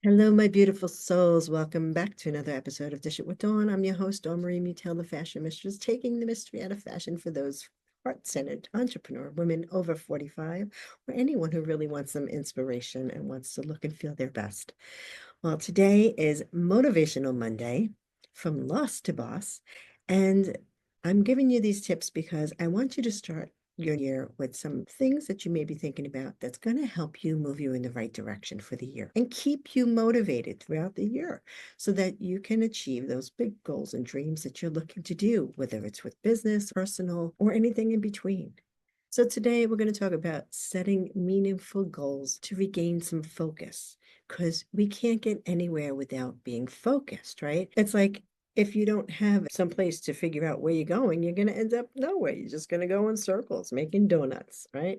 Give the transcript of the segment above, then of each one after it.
Hello, my beautiful souls. Welcome back to another episode of Dish It with Dawn. I'm your host, Dawn Marie Mutel, the fashion mistress, taking the mystery out of fashion for those heart-centered entrepreneur women over 45, or anyone who really wants some inspiration and wants to look and feel their best. Well, today is Motivational Monday, from loss to boss, and I'm giving you these tips because I want you to start your year with some things that you may be thinking about that's going to help you move you in the right direction for the year and keep you motivated throughout the year so that you can achieve those big goals and dreams that you're looking to do, whether it's with business, personal, or anything in between. So today we're going to talk about setting meaningful goals to regain some focus because we can't get anywhere without being focused, right? It's like if you don't have some place to figure out where you're going, you're going to end up nowhere. You're just going to go in circles making donuts, right?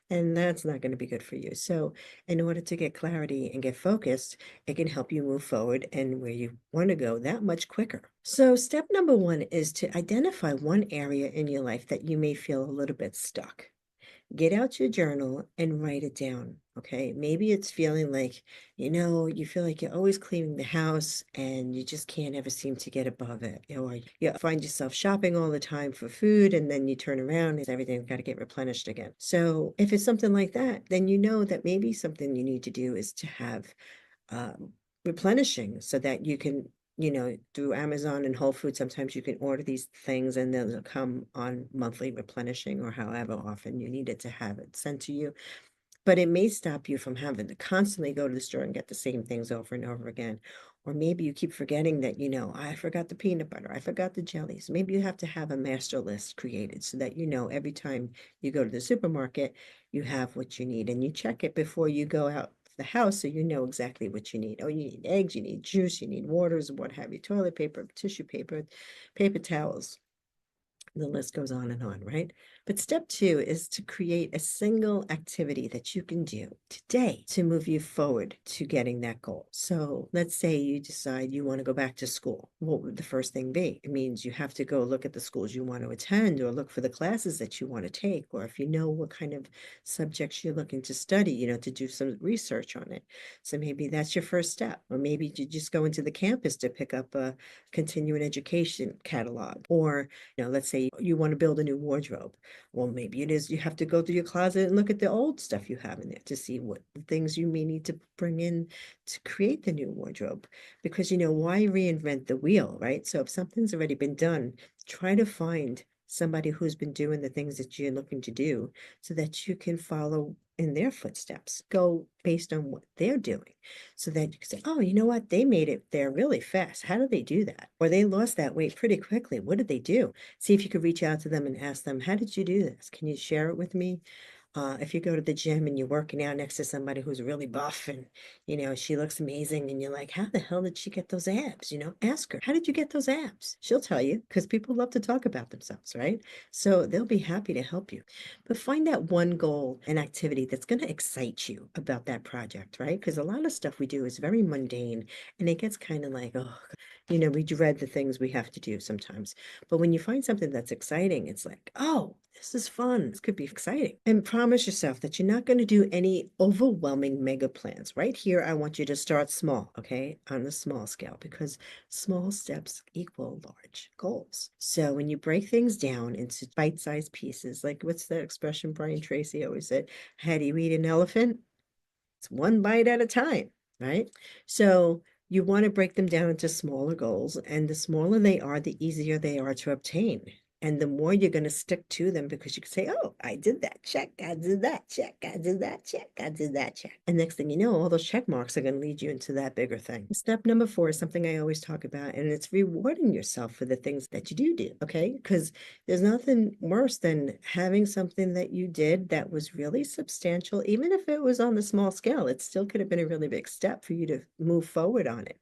And that's not going to be good for you. So, in order to get clarity and get focused, it can help you move forward and where you want to go that much quicker. So, step number one is to identify one area in your life that you may feel a little bit stuck. Get out your journal and write it down. Okay. Maybe it's feeling like, you feel like you're always cleaning the house and you just can't ever seem to get above it. Or you find yourself shopping all the time for food and then you turn around and everything's got to get replenished again. So if it's something like that, then you know that maybe something you need to do is to have um, replenishing so that you can, through Amazon and Whole Foods, sometimes you can order these things and they'll come on monthly replenishing or however often you need it to have it sent to you. But it may stop you from having to constantly go to the store and get the same things over and over again. Or maybe you keep forgetting that, I forgot the peanut butter, I forgot the jellies. Maybe you have to have a master list created so that every time you go to the supermarket, you have what you need and you check it before you go out the house so you know exactly what you need. Oh, you need eggs, you need juice, you need waters, what have you, toilet paper, tissue paper, paper towels. The list goes on, right? But step two is to create a single activity that you can do today to move you forward to getting that goal. So let's say you decide you want to go back to school. What would the first thing be? It means you have to go look at the schools you want to attend or look for the classes that you want to take, or if you know what kind of subjects you're looking to study, to do some research on it. So maybe that's your first step. Or maybe you just go into the campus to pick up a continuing education catalog, or let's say you want to build a new wardrobe. Well, maybe it is you have to go through your closet and look at the old stuff you have in there to see what things you may need to bring in to create the new wardrobe. Because, why reinvent the wheel, right? So if something's already been done, try to find somebody who's been doing the things that you're looking to do so that you can follow in their footsteps, go based on what they're doing so that you can say, oh, you know what? They made it there really fast. How did they do that? Or they lost that weight pretty quickly. What did they do? See if you could reach out to them and ask them, how did you do this? Can you share it with me? If you go to the gym and you're working out next to somebody who's really buff and, she looks amazing and you're like, how the hell did she get those abs? Ask her, how did you get those abs? She'll tell you because people love to talk about themselves, right? So they'll be happy to help you. But find that one goal and activity that's going to excite you about that project, right? Because a lot of stuff we do is very mundane and it gets kind of like, oh, we dread the things we have to do sometimes. But when you find something that's exciting, it's like, oh, this is fun. This could be exciting. And promise yourself that you're not going to do any overwhelming mega plans. Right here, I want you to start small, okay, on the small scale, because small steps equal large goals. So when you break things down into bite-sized pieces, like what's that expression Brian Tracy always said? How do you eat an elephant? It's one bite at a time, right? So you want to break them down into smaller goals, and the smaller they are, the easier they are to obtain. And the more you're going to stick to them because you can say, oh, I did that check, I did that check, I did that check, I did that check. And next thing you know, all those check marks are going to lead you into that bigger thing. Step number four is something I always talk about, and it's rewarding yourself for the things that you do, okay? Because there's nothing worse than having something that you did that was really substantial, even if it was on the small scale, it still could have been a really big step for you to move forward on it.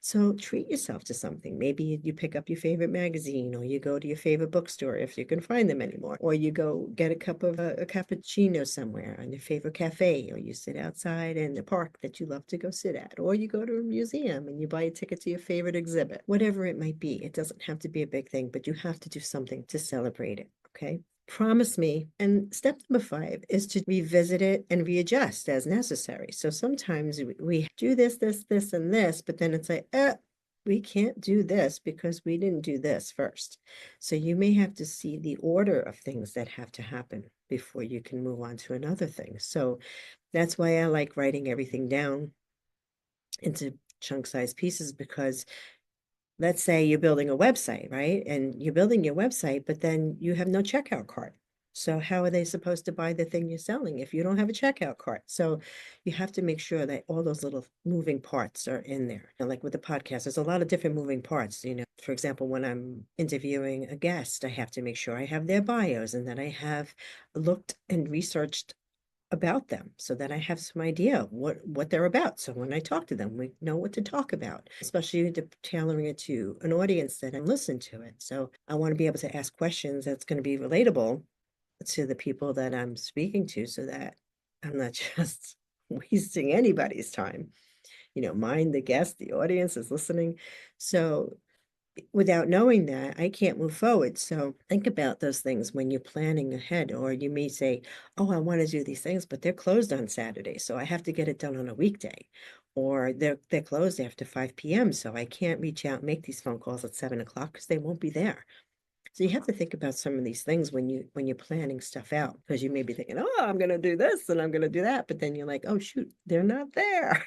So treat yourself to something. Maybe you pick up your favorite magazine, or you go to your favorite bookstore if you can find them anymore, or you go get a cup of a cappuccino somewhere in your favorite cafe, or you sit outside in the park that you love to go sit at, or you go to a museum and you buy a ticket to your favorite exhibit. Whatever it might be, it doesn't have to be a big thing, but you have to do something to celebrate it. Okay. Promise me. And step number 5 is to revisit it and readjust as necessary. So sometimes we do this, and this, but then it's like, we can't do this because we didn't do this first. So you may have to see the order of things that have to happen before you can move on to another thing. So that's why I like writing everything down into chunk-sized pieces, because let's say you're building a website, right? And you're building your website, but then you have no checkout cart. So how are they supposed to buy the thing you're selling if you don't have a checkout cart? So you have to make sure that all those little moving parts are in there. And like with the podcast, there's a lot of different moving parts. For example, when I'm interviewing a guest, I have to make sure I have their bios and that I have looked and researched about them so that I have some idea of what they're about. So when I talk to them, we know what to talk about, especially tailoring it to an audience that can listen to it. So I want to be able to ask questions that's going to be relatable to the people that I'm speaking to so that I'm not just wasting anybody's time. Mind the guest, the audience is listening. So without knowing that, I can't move forward. So think about those things when you're planning ahead, or you may say, "Oh, I want to do these things, but they're closed on Saturday, so I have to get it done on a weekday." Or they're closed after 5 p.m., so I can't reach out and make these phone calls at 7 o'clock because they won't be there. So you have to think about some of these things when you're planning stuff out, because you may be thinking, "Oh, I'm gonna do this and I'm gonna do that," but then you're like, "Oh shoot, they're not there.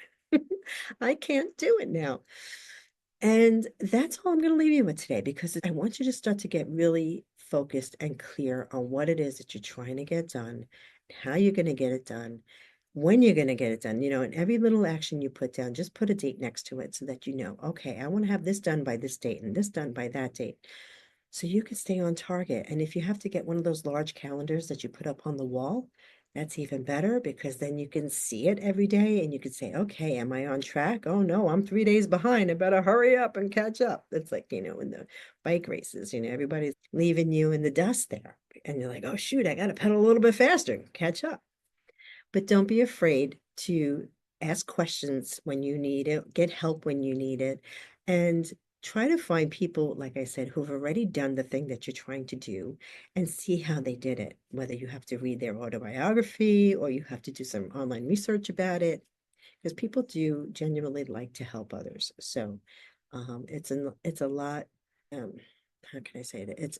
I can't do it now." And that's all I'm going to leave you with today, because I want you to start to get really focused and clear on what it is that you're trying to get done, how you're going to get it done, when you're going to get it done. And every little action you put down, just put a date next to it so that you know, okay, I want to have this done by this date and this done by that date. So you can stay on target. And if you have to get one of those large calendars that you put up on the wall, that's even better, because then you can see it every day and you can say, okay, am I on track? Oh no, I'm 3 days behind. I better hurry up and catch up. It's like, in the bike races, everybody's leaving you in the dust there. And you're like, oh shoot, I got to pedal a little bit faster, catch up. But don't be afraid to ask questions when you need it, get help when you need it, and try to find people, like I said, who've already done the thing that you're trying to do, and see how they did it. Whether you have to read their autobiography or you have to do some online research about it, because people do genuinely like to help others. So it's a lot. Um, how can I say it?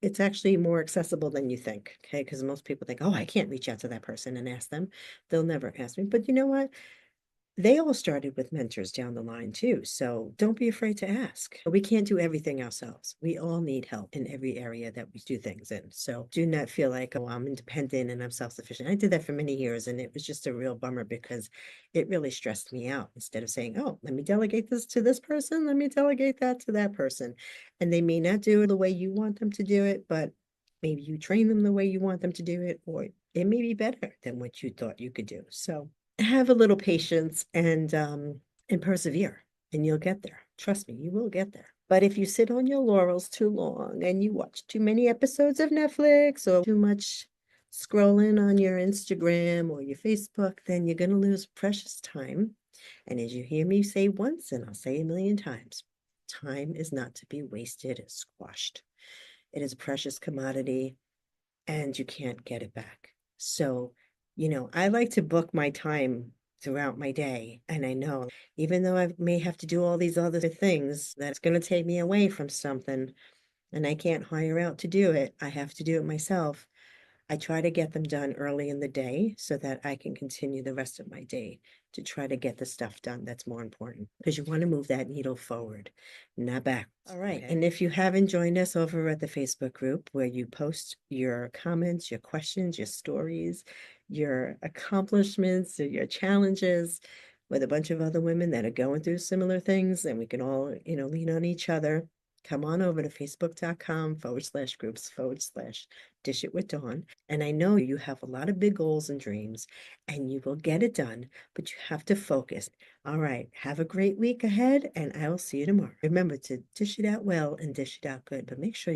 It's actually more accessible than you think. Okay, because most people think, oh, I can't reach out to that person and ask them. They'll never ask me. But you know what? They all started with mentors down the line too, so don't be afraid to ask. We can't do everything ourselves. We all need help in every area that we do things in. So do not feel like, oh, I'm independent and I'm self-sufficient. I did that for many years, and it was just a real bummer because it really stressed me out. Instead of saying, oh, let me delegate this to this person, let me delegate that to that person. And they may not do it the way you want them to do it, but maybe you train them the way you want them to do it, or it may be better than what you thought you could do. So have a little patience and persevere, and you'll get there. Trust me, you will get there. But if you sit on your laurels too long and you watch too many episodes of Netflix or too much scrolling on your Instagram or your Facebook, then you're going to lose precious time. And as you hear me say once, and I'll say a million times, time is not to be wasted, squashed. It is a precious commodity and you can't get it back. So, I like to book my time throughout my day. And I know, even though I may have to do all these other things, that's going to take me away from something, and I can't hire out to do it. I have to do it myself. I try to get them done early in the day so that I can continue the rest of my day to try to get the stuff done that's more important, because you want to move that needle forward, not back. All right. Okay. And if you haven't joined us over at the Facebook group where you post your comments, your questions, your stories, your accomplishments, or your challenges with a bunch of other women that are going through similar things, and we can all, lean on each other, come on over to facebook.com/groups/Dish It With Dawn. And I know you have a lot of big goals and dreams, and you will get it done, but you have to focus. All right. Have a great week ahead, and I will see you tomorrow. Remember to dish it out well and dish it out good, but make sure